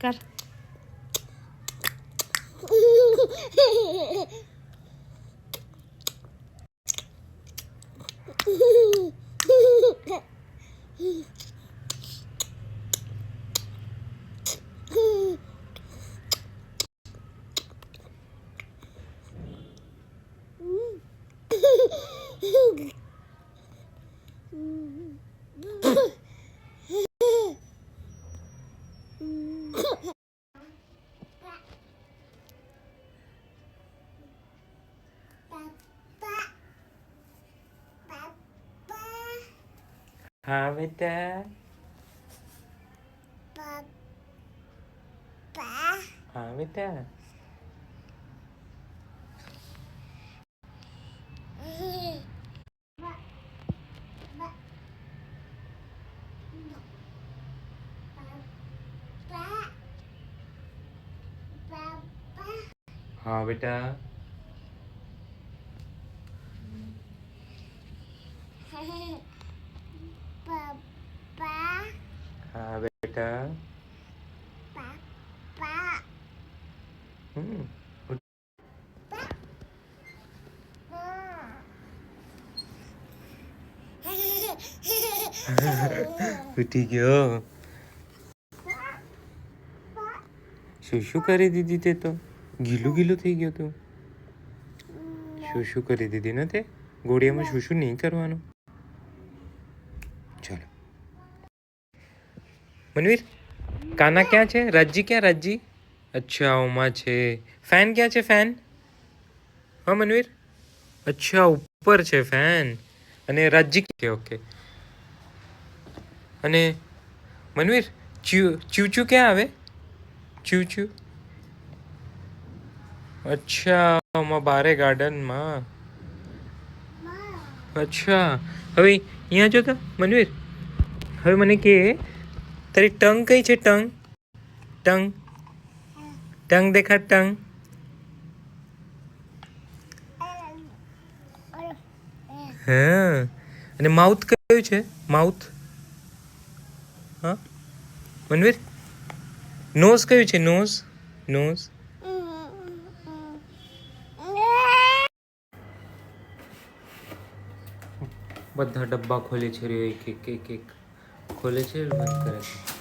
કર. हाँ बेटा. हाँ बेटा. हाँ बेटा. हाँ बेटा. ઉઠી ગયો. શું કરી દીધી તે તો? ગીલું ગીલું થઈ ગયો તું. શું કરી દીધી ને તે? ગોળિયામાં શું નહીં કરવાનું. ચાલો મનવીર, કાના ક્યાં છે? રાજજી ક્યાં? રાજજી અચ્છા ઓમાં છે. ફેન ક્યાં છે? ફેન. હા મનવીર. અચ્છા ઉપર છે ફેન. અને રાજજી કે ઓકે. અને મનવીર ચૂચું ક્યાં આવે? ચૂચું. અચ્છા આમાં બારે ગાર્ડનમાં. અચ્છા હવે અહીંયા જો તો મનવીર. હવે મને કે તારી ટંગ કઈ છે? ટંગ ટંગ ટંગ દેખાડ. ટંગ. હા અને માઉથ કયું છે? માઉથ. હા મનવીર નોઝ કયું છે? નોઝ. નોઝ. બધા ડબ્બા ખોલે છે રે. એક એક એક એક ખોલે છે બંધ કરે છે.